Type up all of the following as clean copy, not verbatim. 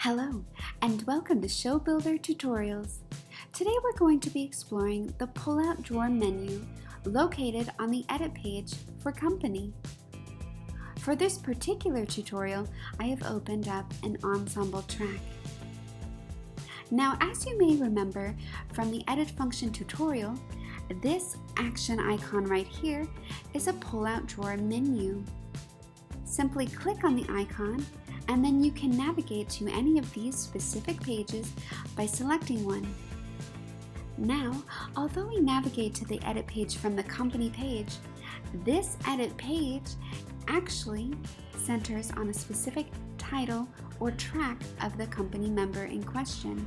Hello, and welcome to ShowBuilder Tutorials. Today we're going to be exploring the pull-out drawer menu located on the Edit page for Company. For this particular tutorial, I have opened up an ensemble track. Now, as you may remember from the Edit function tutorial, this action icon right here is a pull-out drawer menu. Simply click on the icon and then you can navigate to any of these specific pages by selecting one. Now, although we navigate to the Edit page from the Company page, this Edit page actually centers on a specific title or track of the company member in question.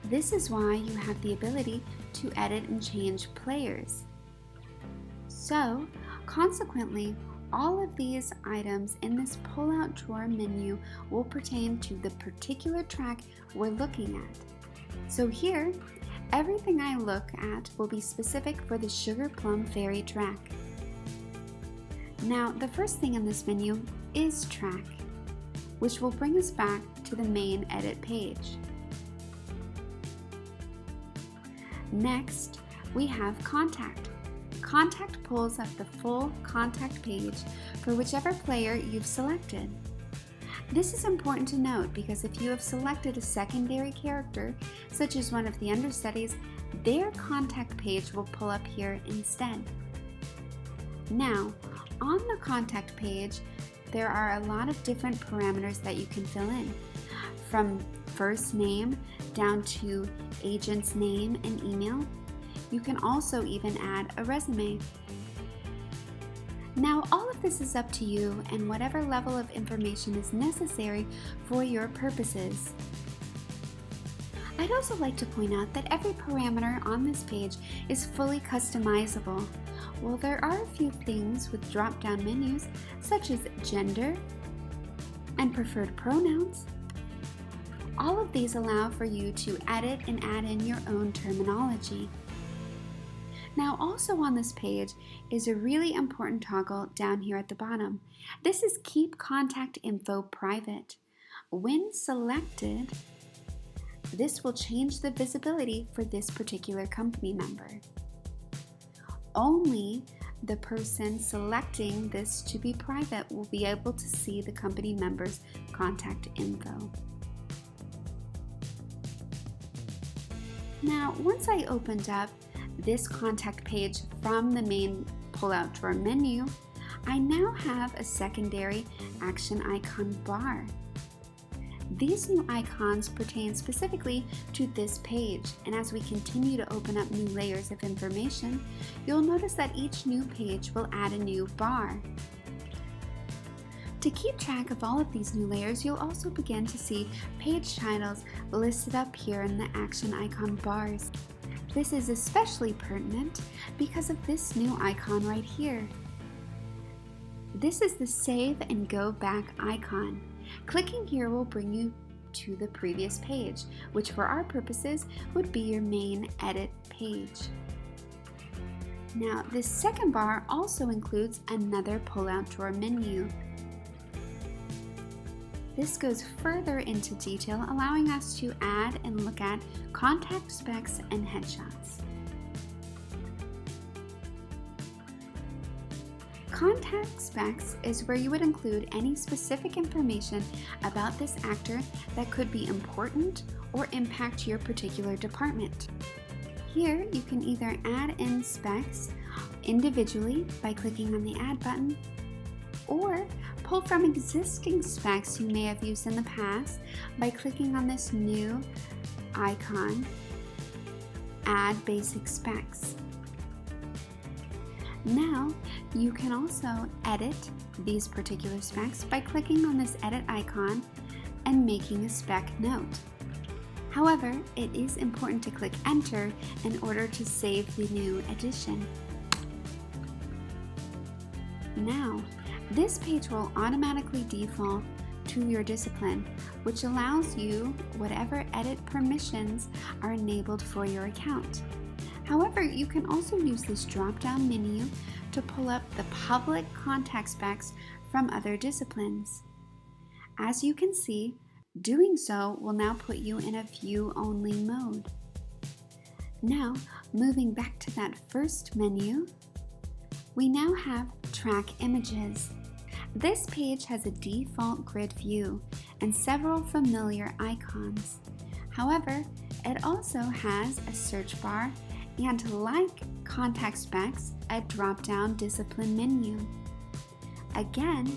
This is why you have the ability to edit and change players. So, consequently, all of these items in this pull-out drawer menu will pertain to the particular track we're looking at. So here, everything I look at will be specific for the Sugar Plum Fairy track. Now, the first thing in this menu is Track, which will bring us back to the main Edit page. Next, we have Contact. Contact pulls up the full contact page for whichever player you've selected. This is important to note because if you have selected a secondary character, such as one of the understudies, their contact page will pull up here instead. Now, on the contact page, there are a lot of different parameters that you can fill in, from first name down to agent's name and email. You can also even add a resume. Now, all of this is up to you and whatever level of information is necessary for your purposes. I'd also like to point out that every parameter on this page is fully customizable. While there are a few things with drop-down menus, such as gender and preferred pronouns, all of these allow for you to edit and add in your own terminology. Now, also on this page is a really important toggle down here at the bottom. This is Keep Contact Info Private. When selected, this will change the visibility for this particular company member. Only the person selecting this to be private will be able to see the company member's contact info. Now, once I opened up this contact page from the main pull-out drawer menu, I now have a secondary action icon bar. These new icons pertain specifically to this page, and as we continue to open up new layers of information, you'll notice that each new page will add a new bar. To keep track of all of these new layers, you'll also begin to see page titles listed up here in the action icon bars. This is especially pertinent because of this new icon right here. This is the Save and Go Back icon. Clicking here will bring you to the previous page, which for our purposes would be your main Edit page. Now, this second bar also includes another pull-out drawer menu. This goes further into detail, allowing us to add and look at contact specs and headshots. Contact specs is where you would include any specific information about this actor that could be important or impact your particular department. Here, you can either add in specs individually by clicking on the Add button, or pull from existing specs you may have used in the past by clicking on this new icon, Add Basic Specs. Now, you can also edit these particular specs by clicking on this Edit icon and making a spec note. However, it is important to click Enter in order to save the new addition. Now, this page will automatically default to your discipline, which allows you whatever edit permissions are enabled for your account. However, you can also use this drop-down menu to pull up the public contact specs from other disciplines. As you can see, Doing so will now put you in a view-only mode. Now, moving back to that first menu, we now have Track Images. This page has a default grid view and several familiar icons. However, it also has a search bar and, like Contact Specs, a drop-down discipline menu. Again,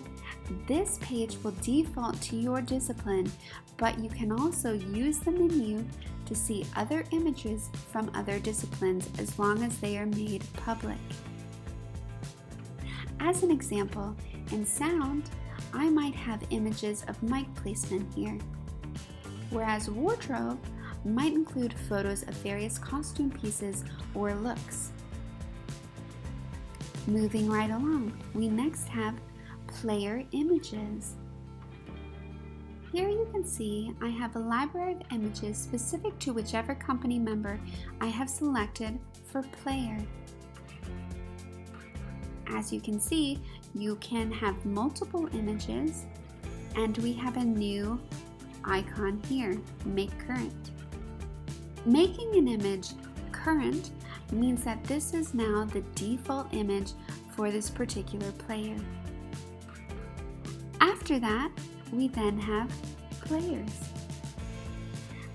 this page will default to your discipline, but you can also use the menu to see other images from other disciplines as long as they are made public. As an example, in sound, I might have images of mic placement here, whereas wardrobe might include photos of various costume pieces or looks. Moving right along, we next have Player Images. Here you can see I have a library of images specific to whichever company member I have selected for player. As you can see, you can have multiple images, and we have a new icon here, Make Current. Making an image current means that this is now the default image for this particular player. After that, we then have players.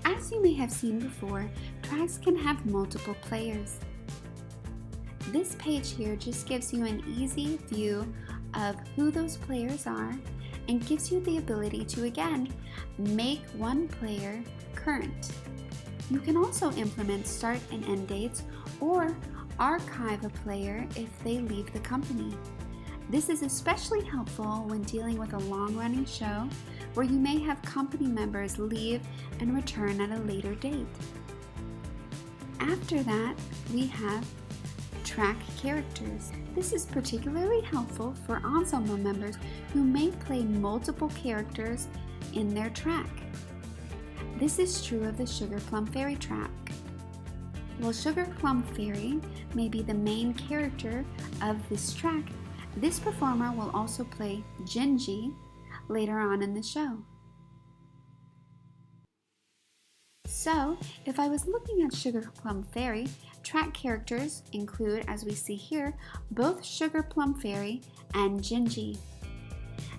As you may have seen before, tracks can have multiple players. This page here just gives you an easy view of who those players are and gives you the ability to, again, make one player current. You can also implement start and end dates or archive a player if they leave the company. This is especially helpful when dealing with a long-running show where you may have company members leave and return at a later date. After that, we have Track Characters. This is particularly helpful for ensemble members who may play multiple characters in their track. This is true of the Sugar Plum Fairy track. While Sugar Plum Fairy may be the main character of this track, this performer will also play Gingy later on in the show. So, if I was looking at Sugar Plum Fairy, track characters include, as we see here, both Sugar Plum Fairy and Gingy.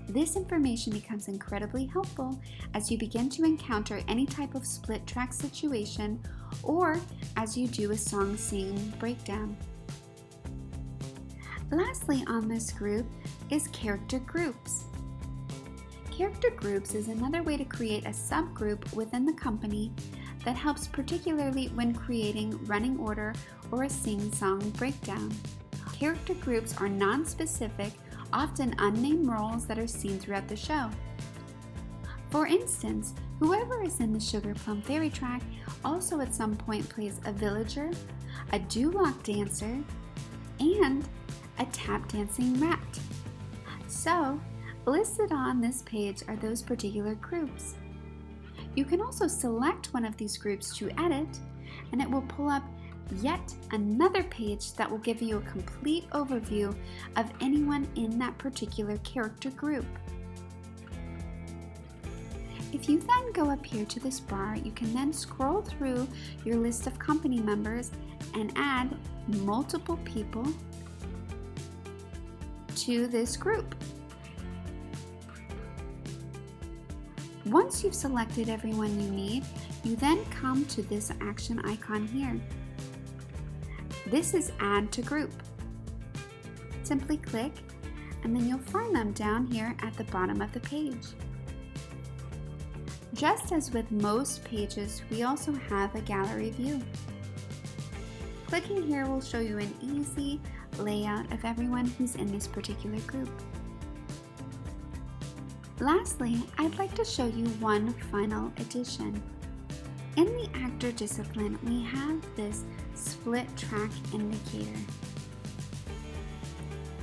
This information becomes incredibly helpful as you begin to encounter any type of split track situation or as you do a song singing breakdown. Lastly on this group is character groups. Character groups is another way to create a subgroup within the company that helps particularly when creating running order or a sing-song breakdown. Character groups are non-specific, often unnamed roles that are seen throughout the show. For instance, whoever is in the Sugar Plum Fairy track also at some point plays a villager, a doo-wop dancer, and a tap dancing rat. So, listed on this page are those particular groups. You can also select one of these groups to edit, and it will pull up yet another page that will give you a complete overview of anyone in that particular character group. If you then go up here to this bar, you can then scroll through your list of company members and add multiple people to this group. Once you've selected everyone you need, you then come to this action icon here. This is Add to Group. Simply click, and then you'll find them down here at the bottom of the page. Just as with most pages, we also have a gallery view. Clicking here will show you an easy layout of everyone who's in this particular group. Lastly, I'd like to show you one final addition. In the actor discipline, we have this split track indicator.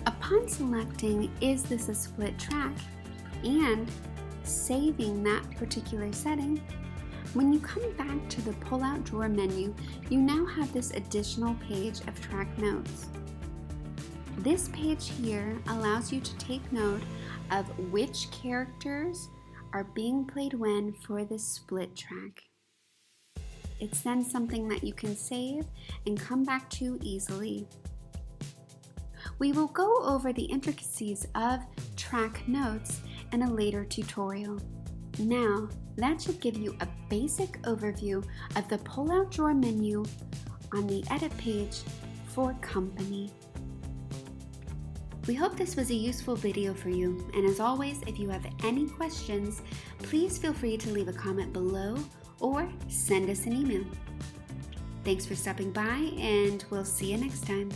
Upon selecting, is this a split track, and saving that particular setting, when you come back to the pull-out drawer menu, you now have this additional page of track notes. This page here allows you to take note of which characters are being played when for the split track. It's then something that you can save and come back to easily. We will go over the intricacies of track notes in a later tutorial. Now, that should give you a basic overview of the pull-out drawer menu on the edit page for company. We hope this was a useful video for you, and as always, if you have any questions, please feel free to leave a comment below or send us an email. Thanks for stopping by, and we'll see you next time.